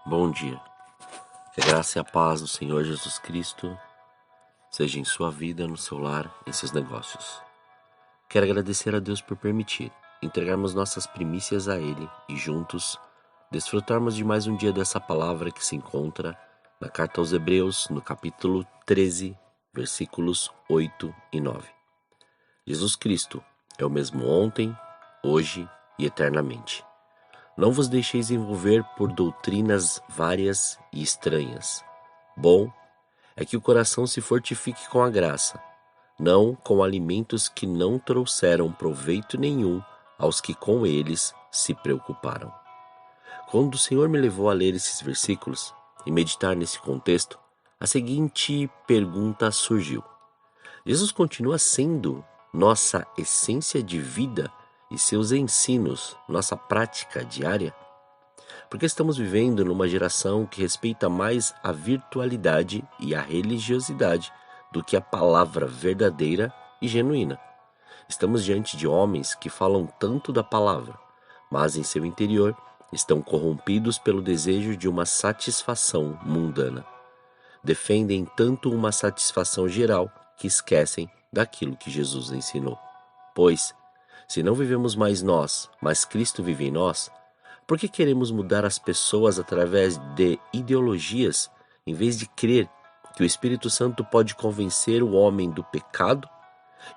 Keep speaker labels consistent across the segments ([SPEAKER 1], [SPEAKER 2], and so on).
[SPEAKER 1] Bom dia. Que a graça e a paz do Senhor Jesus Cristo seja em sua vida, no seu lar, em seus negócios. Quero agradecer a Deus por permitir entregarmos nossas primícias a Ele e juntos desfrutarmos de mais um dia dessa palavra que se encontra na carta aos Hebreus, no capítulo 13, versículos 8 e 9. Jesus Cristo é o mesmo ontem, hoje e eternamente. Não vos deixeis envolver por doutrinas várias e estranhas. Bom é que o coração se fortifique com a graça, não com alimentos que não trouxeram proveito nenhum aos que com eles se preocuparam. Quando o Senhor me levou a ler esses versículos e meditar nesse contexto, a seguinte pergunta surgiu: Jesus continua sendo nossa essência de vida e seus ensinos, nossa prática diária? Porque estamos vivendo numa geração que respeita mais a virtualidade e a religiosidade do que a palavra verdadeira e genuína. Estamos diante de homens que falam tanto da palavra, mas em seu interior estão corrompidos pelo desejo de uma satisfação mundana. Defendem tanto uma satisfação geral que esquecem daquilo que Jesus ensinou. Pois, se não vivemos mais nós, mas Cristo vive em nós, por que queremos mudar as pessoas através de ideologias, em vez de crer que o Espírito Santo pode convencer o homem do pecado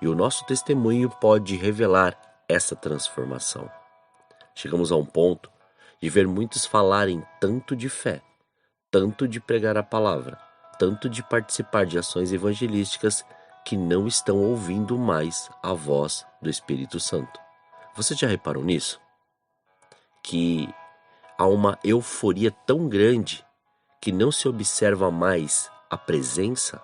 [SPEAKER 1] e o nosso testemunho pode revelar essa transformação? Chegamos a um ponto de ver muitos falarem tanto de fé, tanto de pregar a palavra, tanto de participar de ações evangelísticas que não estão ouvindo mais a voz do Espírito Santo. Você já reparou nisso? Que há uma euforia tão grande que não se observa mais a presença?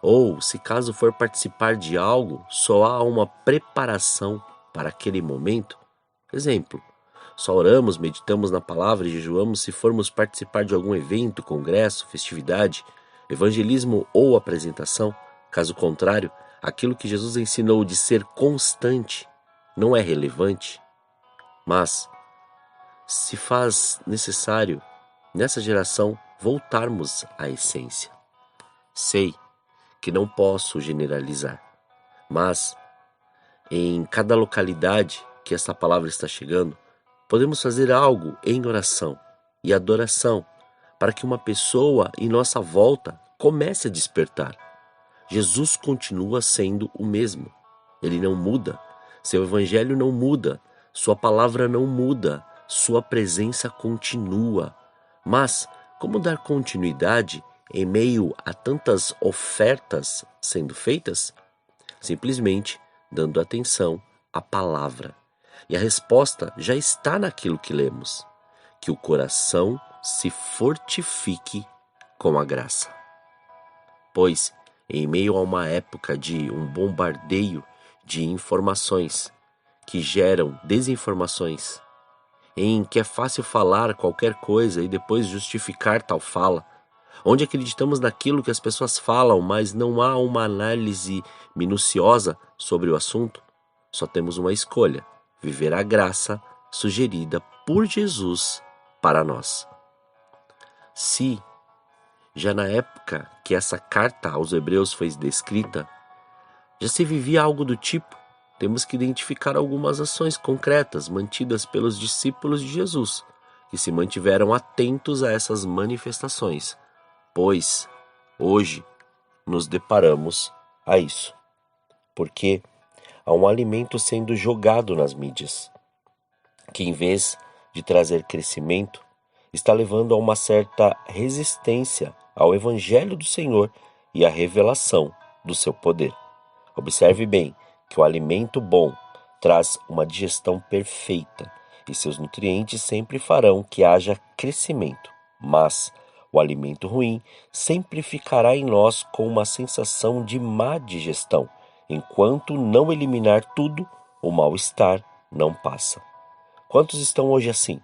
[SPEAKER 1] Ou, se caso for participar de algo, só há uma preparação para aquele momento? Exemplo, só oramos, meditamos na palavra e jejuamos se formos participar de algum evento, congresso, festividade, evangelismo ou apresentação. Caso contrário, aquilo que Jesus ensinou de ser constante não é relevante. Mas se faz necessário, nessa geração, voltarmos à essência. Sei que não posso generalizar, mas em cada localidade que essa palavra está chegando, podemos fazer algo em oração e adoração para que uma pessoa em nossa volta comece a despertar. Jesus continua sendo o mesmo. Ele não muda. Seu evangelho não muda. Sua palavra não muda. Sua presença continua. Mas como dar continuidade em meio a tantas ofertas sendo feitas? Simplesmente dando atenção à palavra. E a resposta já está naquilo que lemos: que o coração se fortifique com a graça. Pois, em meio a uma época de um bombardeio de informações que geram desinformações, em que é fácil falar qualquer coisa e depois justificar tal fala, onde acreditamos naquilo que as pessoas falam, mas não há uma análise minuciosa sobre o assunto, só temos uma escolha: viver a graça sugerida por Jesus para nós. Se já na época que essa carta aos Hebreus foi descrita, já se vivia algo do tipo, temos que identificar algumas ações concretas mantidas pelos discípulos de Jesus, que se mantiveram atentos a essas manifestações, pois hoje nos deparamos a isso. Porque há um alimento sendo jogado nas mídias, que em vez de trazer crescimento, está levando a uma certa resistência ao Evangelho do Senhor e à revelação do seu poder. Observe bem que o alimento bom traz uma digestão perfeita e seus nutrientes sempre farão que haja crescimento, mas o alimento ruim sempre ficará em nós com uma sensação de má digestão. Enquanto não eliminar tudo, o mal-estar não passa. Quantos estão hoje assim,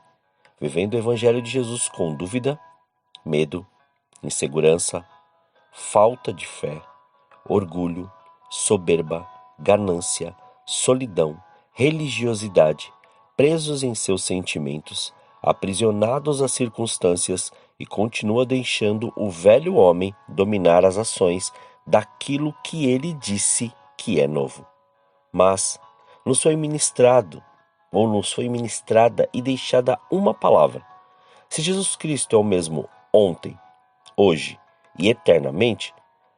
[SPEAKER 1] vivendo o Evangelho de Jesus com dúvida, medo, insegurança, falta de fé, orgulho, soberba, ganância, solidão, religiosidade, presos em seus sentimentos, aprisionados às circunstâncias e continua deixando o velho homem dominar as ações daquilo que ele disse que é novo. Mas nos foi ministrado, ou nos foi ministrada e deixada uma palavra. Se Jesus Cristo é o mesmo ontem, hoje e eternamente,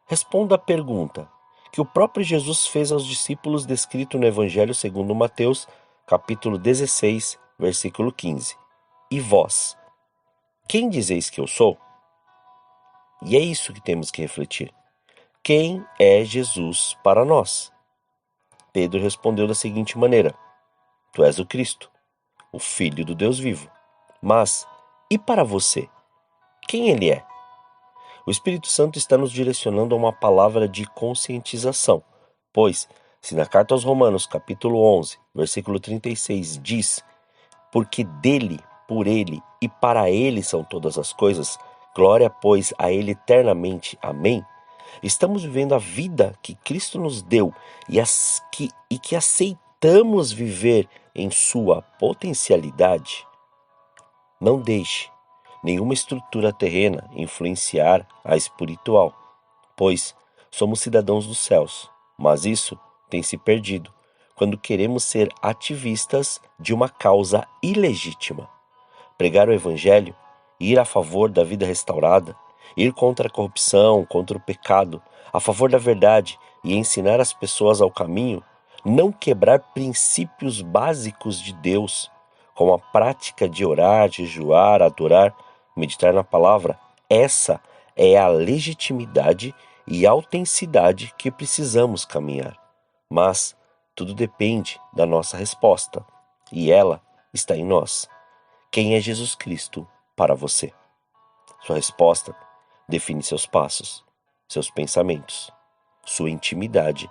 [SPEAKER 1] responda a pergunta que o próprio Jesus fez aos discípulos descrito no Evangelho segundo Mateus, capítulo 16, versículo 15. E vós, quem dizeis que eu sou? E é isso que temos que refletir. Quem é Jesus para nós? Pedro respondeu da seguinte maneira: Tu és o Cristo, o Filho do Deus vivo. Mas, e para você? Quem ele é? O Espírito Santo está nos direcionando a uma palavra de conscientização, pois, se na carta aos Romanos, capítulo 11, versículo 36, diz: Porque dele, por ele e para ele são todas as coisas, glória, pois, a ele eternamente. Amém. Estamos vivendo a vida que Cristo nos deu e que aceitamos viver em sua potencialidade. Não deixe nenhuma estrutura terrena influenciar a espiritual, pois somos cidadãos dos céus, mas isso tem se perdido quando queremos ser ativistas de uma causa ilegítima. Pregar o Evangelho, ir a favor da vida restaurada, ir contra a corrupção, contra o pecado, a favor da verdade e ensinar as pessoas ao caminho, não quebrar princípios básicos de Deus, como a prática de orar, jejuar, adorar, meditar na palavra. Essa é a legitimidade e autenticidade que precisamos caminhar. Mas tudo depende da nossa resposta, e ela está em nós. Quem é Jesus Cristo para você? Sua resposta define seus passos, seus pensamentos, sua intimidade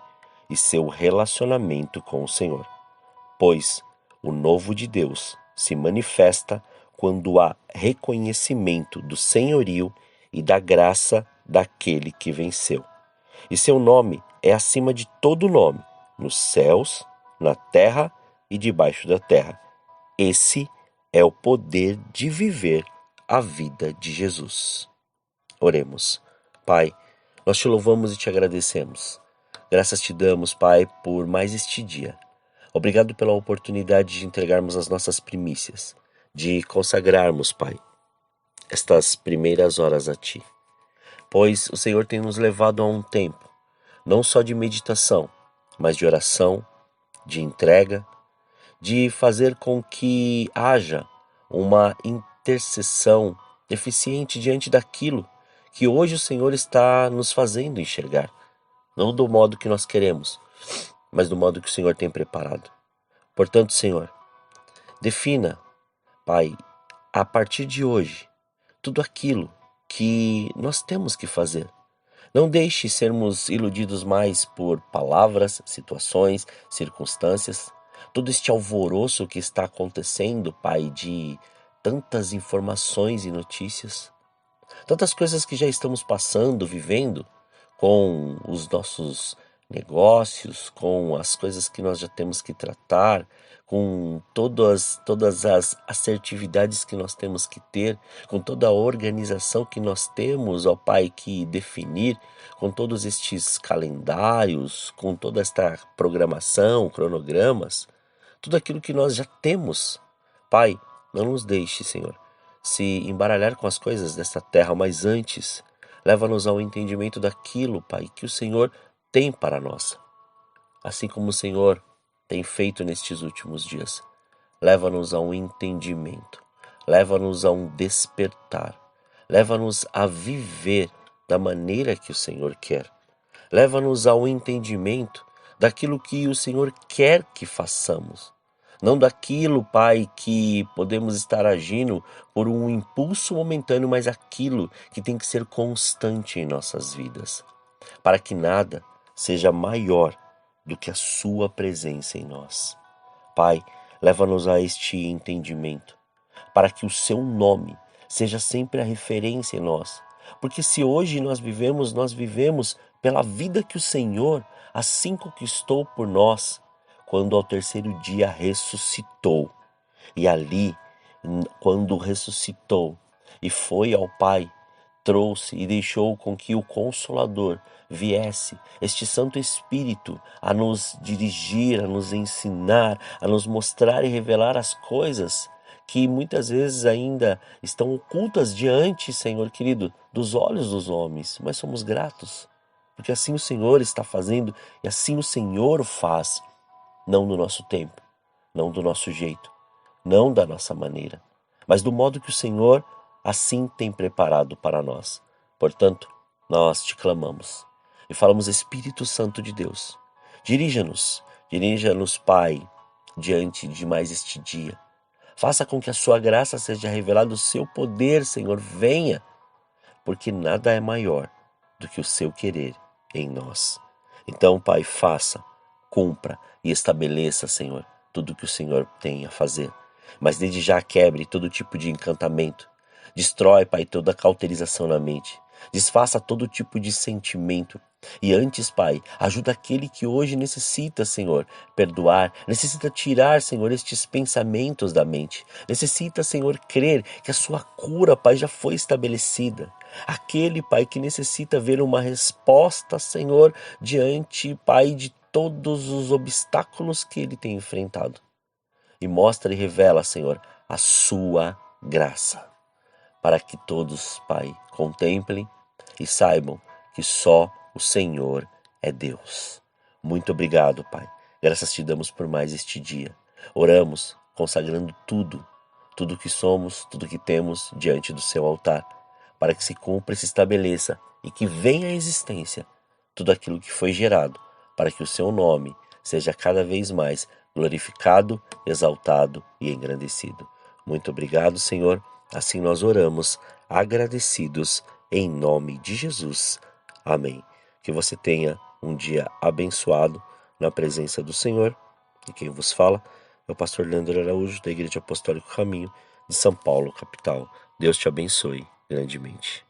[SPEAKER 1] e seu relacionamento com o Senhor. Pois o novo de Deus se manifesta quando há reconhecimento do senhorio e da graça daquele que venceu. E seu nome é acima de todo nome, nos céus, na terra e debaixo da terra. Esse é o poder de viver a vida de Jesus. Oremos. Pai, nós te louvamos e te agradecemos. Graças te damos, Pai, por mais este dia. Obrigado pela oportunidade de entregarmos as nossas primícias, de consagrarmos, Pai, estas primeiras horas a Ti. Pois o Senhor tem nos levado a um tempo, não só de meditação, mas de oração, de entrega, de fazer com que haja uma intercessão eficiente diante daquilo que hoje o Senhor está nos fazendo enxergar. Não do modo que nós queremos, mas do modo que o Senhor tem preparado. Portanto, Senhor, defina, Pai, a partir de hoje, tudo aquilo que nós temos que fazer. Não deixe sermos iludidos mais por palavras, situações, circunstâncias. Todo este alvoroço que está acontecendo, Pai, de tantas informações e notícias. Tantas coisas que já estamos passando, vivendo, com os nossos negócios, com as coisas que nós já temos que tratar, com todas as assertividades que nós temos que ter, com toda a organização que nós temos, ó Pai, que definir, com todos estes calendários, com toda esta programação, cronogramas, tudo aquilo que nós já temos. Pai, não nos deixe, Senhor, se embaralhar com as coisas desta terra, mas antes, leva-nos ao entendimento daquilo, Pai, que o Senhor tem para nós. Assim como o Senhor tem feito nestes últimos dias. Leva-nos a um entendimento, leva-nos a um despertar, leva-nos a viver da maneira que o Senhor quer. Leva-nos ao entendimento daquilo que o Senhor quer que façamos. Não daquilo, Pai, que podemos estar agindo por um impulso momentâneo, mas aquilo que tem que ser constante em nossas vidas, para que nada seja maior do que a sua presença em nós. Pai, leva-nos a este entendimento, para que o seu nome seja sempre a referência em nós. Porque se hoje nós vivemos pela vida que o Senhor assim conquistou por nós, quando ao terceiro dia ressuscitou. E ali quando ressuscitou e foi ao Pai, trouxe e deixou com que o Consolador viesse, este Santo Espírito, a nos dirigir, a nos ensinar, a nos mostrar e revelar as coisas que muitas vezes ainda estão ocultas diante, Senhor querido, dos olhos dos homens, mas somos gratos, porque assim o Senhor está fazendo e assim o Senhor faz, não no nosso tempo, não do nosso jeito, não da nossa maneira, mas do modo que o Senhor assim tem preparado para nós. Portanto, nós te clamamos e falamos, Espírito Santo de Deus, dirija-nos, Pai, diante de mais este dia. Faça com que a sua graça seja revelada, o seu poder, Senhor, venha, porque nada é maior do que o seu querer em nós. Então, Pai, faça, cumpra e estabeleça, Senhor, tudo que o Senhor tem a fazer. Mas desde já quebre todo tipo de encantamento. Destrói, Pai, toda cauterização na mente. Desfaça todo tipo de sentimento. E antes, Pai, ajuda aquele que hoje necessita, Senhor, perdoar, necessita tirar, Senhor, estes pensamentos da mente. Necessita, Senhor, crer que a sua cura, Pai, já foi estabelecida. Aquele, Pai, que necessita ver uma resposta, Senhor, diante, Pai, de todos os obstáculos que ele tem enfrentado. E mostra e revela, Senhor, a sua graça, para que todos, Pai, contemplem e saibam que só o Senhor é Deus. Muito obrigado, Pai. Graças te damos por mais este dia. Oramos, consagrando tudo que somos, tudo que temos diante do seu altar, para que se cumpra e se estabeleça e que venha à existência tudo aquilo que foi gerado, para que o seu nome seja cada vez mais glorificado, exaltado e engrandecido. Muito obrigado, Senhor. Assim nós oramos, agradecidos, em nome de Jesus. Amém. Que você tenha um dia abençoado na presença do Senhor. E quem vos fala é o pastor Leandro Araújo, da Igreja Apostólica Caminho de São Paulo, capital. Deus te abençoe grandemente.